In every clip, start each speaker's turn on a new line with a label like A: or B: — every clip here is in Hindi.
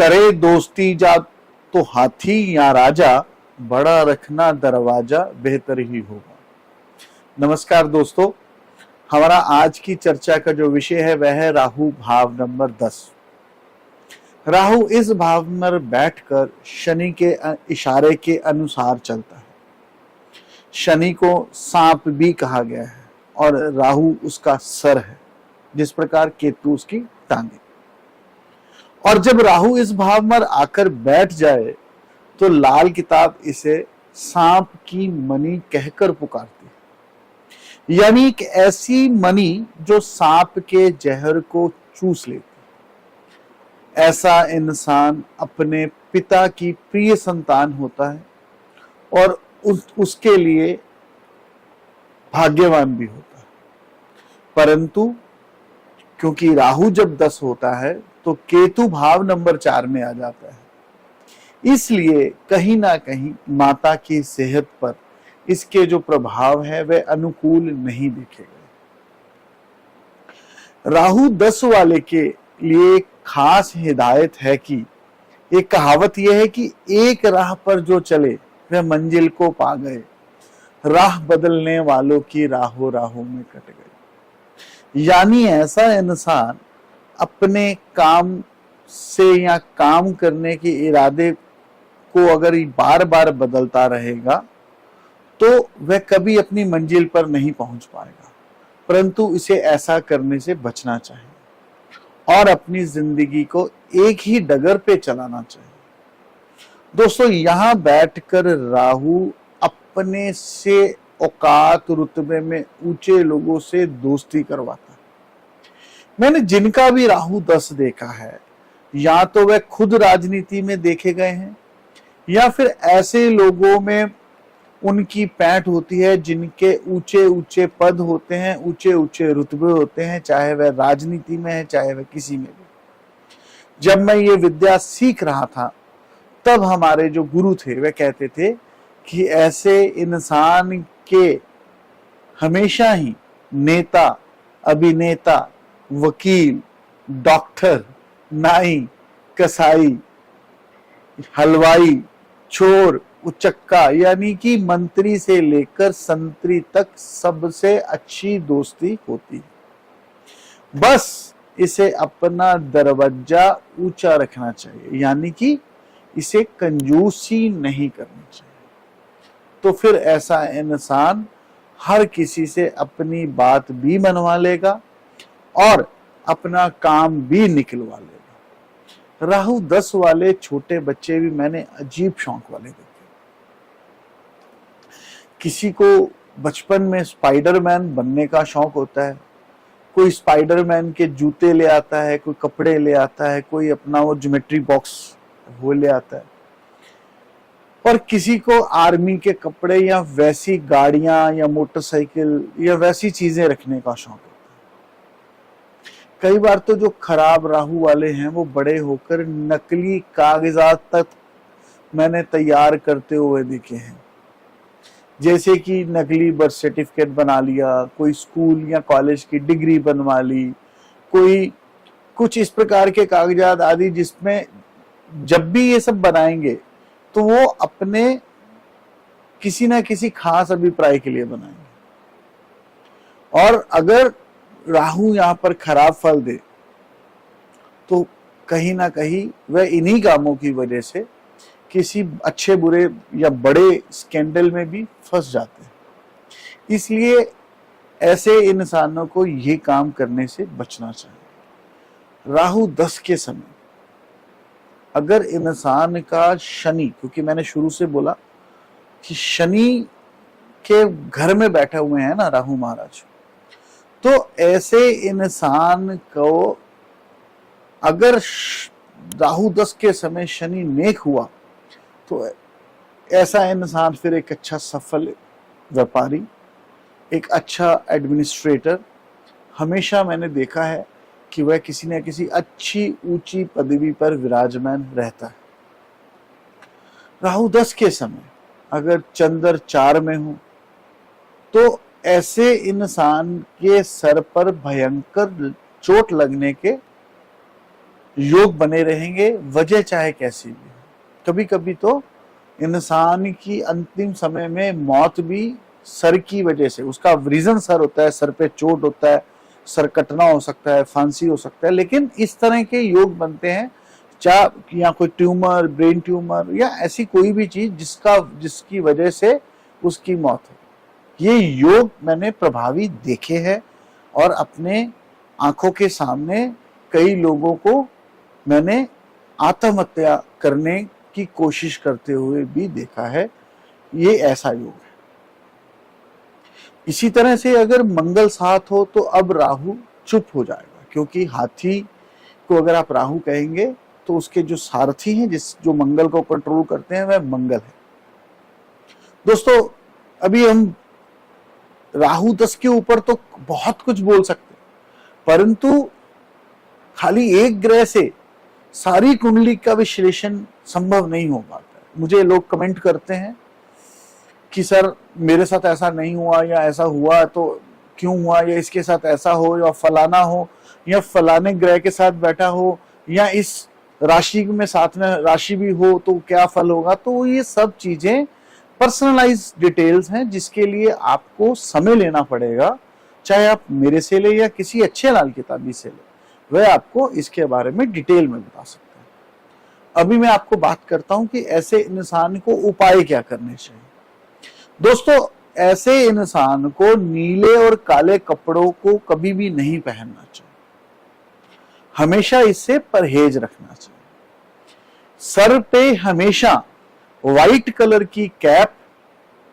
A: करे दोस्ती जा तो हाथी या राजा, बड़ा रखना दरवाजा बेहतर ही होगा। नमस्कार दोस्तों, हमारा आज की चर्चा का जो विषय है वह है राहु भाव नंबर 10। राहु इस भाव में बैठकर शनि के इशारे के अनुसार चलता है। शनि को सांप भी कहा गया है और राहु उसका सर है, जिस प्रकार केतु उसकी टांगे। और जब राहु इस भाव में आकर बैठ जाए तो लाल किताब इसे सांप की मणि कहकर पुकारती है, यानी एक ऐसी मणि जो सांप के जहर को चूस लेती। ऐसा इंसान अपने पिता की प्रिय संतान होता है और उसके लिए भाग्यवान भी होता है। परंतु क्योंकि राहु जब 10 होता है तो केतु भाव नंबर 4 में आ जाता है, इसलिए कहीं ना कहीं माता की सेहत पर इसके जो प्रभाव है वह अनुकूल नहीं देखे गए। राहु 10 वाले के लिए खास हिदायत है कि एक कहावत यह है कि एक राह पर जो चले वह मंजिल को पा गए, राह बदलने वालों की राहों राहों में कट गए। यानी ऐसा इंसान अपने काम से या काम करने के इरादे को अगर बार बार बदलता रहेगा तो वह कभी अपनी मंजिल पर नहीं पहुंच पाएगा। परंतु इसे ऐसा करने से बचना चाहिए और अपनी जिंदगी को एक ही डगर पे चलाना चाहिए। दोस्तों, यहां बैठकर राहु अपने से औकात रुतबे में ऊंचे लोगों से दोस्ती करवाता है। मैंने जिनका भी राहु 10 देखा है, या तो वह खुद राजनीति में देखे गए हैं या फिर ऐसे लोगों में उनकी पैठ होती है जिनके ऊंचे ऊंचे पद होते हैं, ऊंचे ऊंचे रुतबे होते हैं, चाहे वह राजनीति में है चाहे वह किसी में भी। जब मैं ये विद्या सीख रहा था तब हमारे जो गुरु थे वह कहते थे कि ऐसे इंसान के हमेशा ही नेता, अभिनेता, वकील, डॉक्टर, नाई, कसाई, हलवाई, चोर, उचक्का यानी कि मंत्री से लेकर संतरी तक सबसे अच्छी दोस्ती होती है। बस इसे अपना दरवाजा ऊंचा रखना चाहिए, यानी कि इसे कंजूसी नहीं करनी चाहिए। तो फिर ऐसा इंसान हर किसी से अपनी बात भी मनवा लेगा और अपना काम भी निकलवा लेगा। राहु 10 वाले छोटे बच्चे भी मैंने अजीब शौक वाले देखे। किसी को बचपन में स्पाइडरमैन बनने का शौक होता है, कोई स्पाइडरमैन के जूते ले आता है, कोई कपड़े ले आता है, कोई अपना वो ज्योमेट्री बॉक्स वो ले आता है, और किसी को आर्मी के कपड़े या वैसी गाड़ियां या मोटरसाइकिल या वैसी चीजें रखने का शौक होता है। कई बार तो जो खराब राहु वाले हैं वो बड़े होकर नकली कागजात तक मैंने तैयार करते हुए देखे हैं। जैसे कि नकली बर्थ सर्टिफिकेट बना लिया, कोई स्कूल या कॉलेज की डिग्री बनवा ली, कोई कुछ इस प्रकार के कागजात आदि, जिसमें जब भी ये सब बनाएंगे तो वो अपने किसी ना किसी खास अभिप्राय के लिए बनाएंगे। और अगर राहु यहां पर खराब फल दे तो कहीं ना कहीं वह इन्हीं कामों की वजह से किसी अच्छे बुरे या बड़े स्कैंडल में भी फंस जाते हैं। इसलिए ऐसे इंसानों को ये काम करने से बचना चाहिए। राहु 10 के समय अगर इंसान का शनि, क्योंकि मैंने शुरू से बोला कि शनि के घर में बैठे हुए हैं ना राहु महाराज, तो ऐसे इंसान को अगर राहु 10 के समय शनि नेक हुआ तो ऐसा इंसान फिर एक अच्छा सफल व्यापारी, एक अच्छा एडमिनिस्ट्रेटर, हमेशा मैंने देखा है कि वह किसी न किसी अच्छी ऊंची पदवी पर विराजमान रहता है। राहु 10 के समय अगर चंद्र 4 में हो तो ऐसे इंसान के सर पर भयंकर चोट लगने के योग बने रहेंगे, वजह चाहे कैसी भी हो। कभी कभी तो इंसान की अंतिम समय में मौत भी सर की वजह से, उसका रीजन सर होता है, सर पे चोट होता है, सर कटना हो सकता है, फांसी हो सकता है, लेकिन इस तरह के योग बनते हैं, चाहे या कोई ट्यूमर, ब्रेन ट्यूमर या ऐसी कोई भी चीज जिसकी वजह से उसकी मौत हो। ये योग मैंने प्रभावी देखे हैं और अपने आंखों के सामने कई लोगों को मैंने आत्महत्या करने की कोशिश करते हुए भी देखा है। ये ऐसा योग है। इसी तरह से अगर मंगल साथ हो तो अब राहु चुप हो जाएगा, क्योंकि हाथी को अगर आप राहु कहेंगे तो उसके जो सारथी हैं, जो मंगल को कंट्रोल करते हैं, वह मंगल है। दोस्तों, अभी हम राहु 10 के ऊपर तो बहुत कुछ बोल सकते हैं, परंतु खाली एक ग्रह से सारी कुंडली का विश्लेषण संभव नहीं हो पाता है। मुझे लोग कमेंट करते हैं कि सर मेरे साथ ऐसा नहीं हुआ, या ऐसा हुआ तो क्यों हुआ, या इसके साथ ऐसा हो, या फलाना हो, या फलाने ग्रह के साथ बैठा हो, या इस राशि में साथ में राशि भी हो तो क्या फल होगा। तो ये सब चीजें पर्सनलाइज डिटेल्स हैं, जिसके लिए आपको समय लेना पड़ेगा, चाहे आप मेरे से ले या किसी अच्छे लाल किताबी से ले, वह आपको इसके बारे में डिटेल में बता सकते हैं। अभी मैं आपको बात करता हूं कि ऐसे इंसान को उपाय क्या करने चाहिए। दोस्तों, ऐसे इंसान को नीले और काले कपड़ों को कभी भी नहीं पहनना चाहिए, हमेशा इससे परहेज रखना चाहिए। सर पे हमेशा व्हाइट कलर की कैप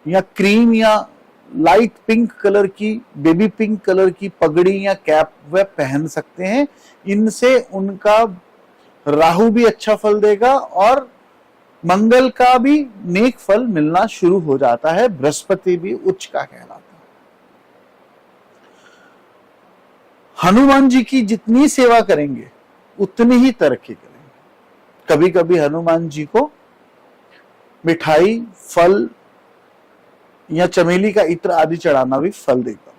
A: या क्रीम या लाइट पिंक कलर की, बेबी पिंक कलर की पगड़ी या कैप वह पहन सकते हैं। इनसे उनका राहु भी अच्छा फल देगा और मंगल का भी नेक फल मिलना शुरू हो जाता है। बृहस्पति भी उच्च का कहलाता है। हनुमान जी की जितनी सेवा करेंगे उतनी ही तरक्की करेंगे। कभी कभी हनुमान जी को मिठाई, फल या चमेली का इत्र आदि चढ़ाना भी फल देगा।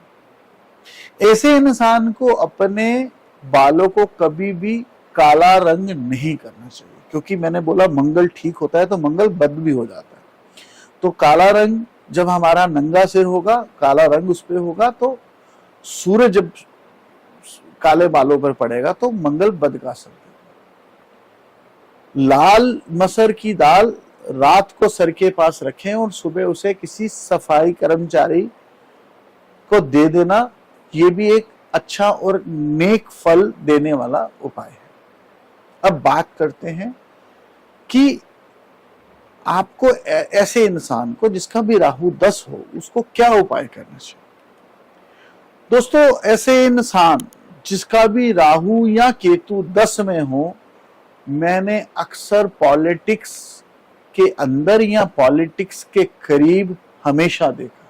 A: ऐसे इंसान को अपने बालों को कभी भी काला रंग नहीं करना चाहिए, क्योंकि मैंने बोला मंगल ठीक होता है तो मंगल बद भी हो जाता है। तो काला रंग जब हमारा नंगा सिर होगा, काला रंग उस पर होगा, तो सूरज जब काले बालों पर पड़ेगा तो मंगल बद का असर देगा। लाल मसर की दाल रात को सर के पास रखें और सुबह उसे किसी सफाई कर्मचारी को दे देना, ये भी एक अच्छा और नेक फल देने वाला उपाय है। अब बात करते हैं कि आपको ऐसे इंसान को जिसका भी राहु 10 हो, उसको क्या उपाय करना चाहिए। दोस्तों, ऐसे इंसान जिसका भी राहु या केतु 10 में हो, मैंने अक्सर पॉलिटिक्स के अंदर या पॉलिटिक्स के करीब हमेशा देखा।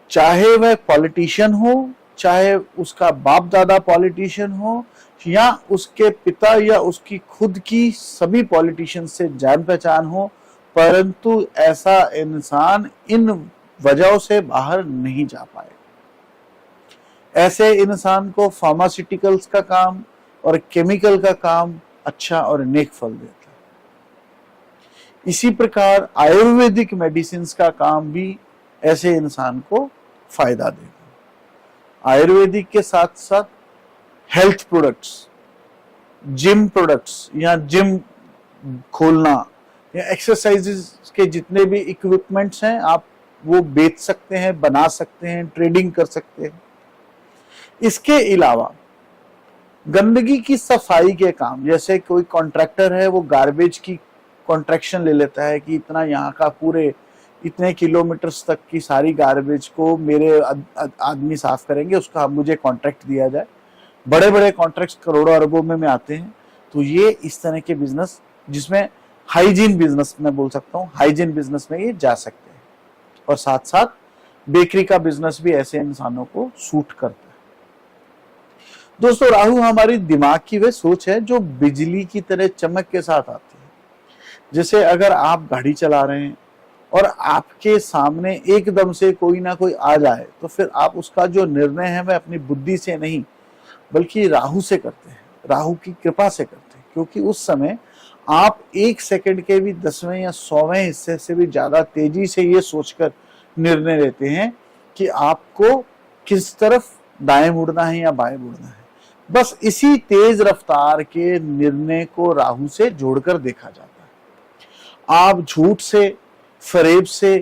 A: चाहे वह पॉलिटिशियन हो, चाहे उसका बाप दादा पॉलिटिशियन हो, या उसके पिता या उसकी खुद की सभी पॉलिटिशियन से जान पहचान हो, परंतु ऐसा इंसान इन वजहों से बाहर नहीं जा पाए। ऐसे इंसान को फार्मास्यूटिकल्स का काम और केमिकल का काम अच्छा और नेक फल देता है। इसी प्रकार आयुर्वेदिक मेडिसिन का काम भी ऐसे इंसान को फायदा देगा। आयुर्वेदिक के साथ साथ हेल्थ प्रोडक्ट्स, जिम प्रोडक्ट्स या जिम खोलना या एक्सरसाइजेस के जितने भी इक्विपमेंट्स हैं, आप वो बेच सकते हैं, बना सकते हैं, ट्रेडिंग कर सकते हैं। इसके अलावा गंदगी की सफाई के काम, जैसे कोई कॉन्ट्रैक्टर है, वो गार्बेज की कॉन्ट्रैक्शन ले लेता है कि इतना यहाँ का पूरे इतने किलोमीटर्स तक की सारी गार्बेज को मेरे आदमी साफ करेंगे, उसका मुझे कॉन्ट्रैक्ट दिया जाए। बड़े बड़े कॉन्ट्रैक्ट्स करोड़ों अरबों में आते हैं। तो ये इस तरह के बिजनेस, जिसमें हाइजीन बिजनेस मैं बोल सकता हूँ, हाइजीन बिजनेस में ये जा सकते हैं। और साथ साथ बेकरी का बिजनेस भी ऐसे इंसानों को सूट करता है। दोस्तों, राहु हमारी दिमाग की वह सोच है जो बिजली की तरह चमक के साथ आती है। जैसे अगर आप गाड़ी चला रहे हैं और आपके सामने एकदम से कोई ना कोई आ जाए, तो फिर आप उसका जो निर्णय है वह अपनी बुद्धि से नहीं बल्कि राहु से करते हैं। राहु की कृपा से करते हैं, क्योंकि उस समय आप 1 सेकंड के भी 10वें या 100वें हिस्से से भी ज्यादा तेजी से ये सोचकर निर्णय लेते हैं कि आपको किस तरफ दाएं मुड़ना है या बाएं मुड़ना है। बस इसी तेज रफ्तार के निर्णय को राहु से जोड़कर देखा जाता है। आप झूठ से, फरेब से,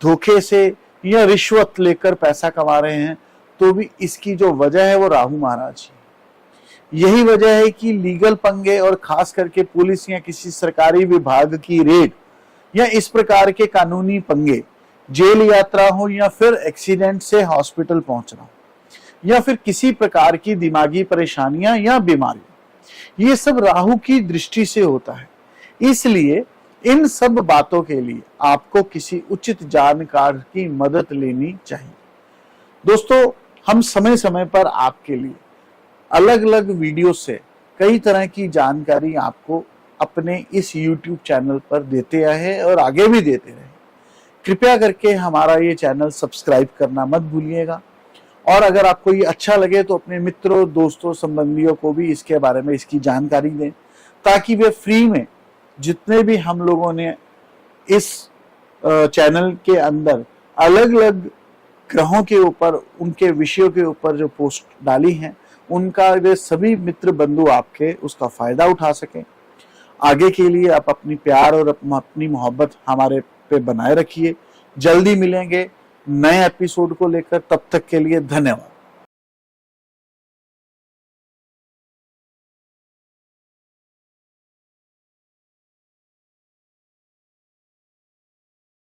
A: धोखे से या रिश्वत लेकर पैसा कमा रहे हैं तो भी इसकी जो वजह है वो राहु महाराज है। यही वजह है कि लीगल पंगे और खास करके पुलिस या किसी सरकारी विभाग की रेड या इस प्रकार के कानूनी पंगे, जेल यात्रा हो या फिर एक्सीडेंट से हॉस्पिटल पहुंचना या फिर किसी प्रकार की दिमागी परेशानियां या बीमारी, ये सब राहु की दृष्टि से होता है। इसलिए इन सब बातों के लिए आपको किसी उचित जानकार की मदद लेनी चाहिए। दोस्तों, हम समय समय पर आपके लिए अलग अलग वीडियो से कई तरह की जानकारी आपको अपने इस YouTube चैनल पर देते आए हैं और आगे भी देते रहे। कृपया करके हमारा ये चैनल सब्सक्राइब करना मत भूलिएगा, और अगर आपको ये अच्छा लगे तो अपने मित्रों, दोस्तों, संबंधियों को भी इसके बारे में इसकी जानकारी दें, ताकि वे फ्री में जितने भी हम लोगों ने इस चैनल के अंदर अलग अलग ग्रहों के ऊपर, उनके विषयों के ऊपर जो पोस्ट डाली हैं, उनका वे सभी मित्र बंधु आपके उसका फायदा उठा सकें। आगे के लिए आप अपनी प्यार और अपनी मोहब्बत हमारे पे बनाए रखिए। जल्दी मिलेंगे नए एपिसोड को लेकर, तब तक के लिए धन्यवाद।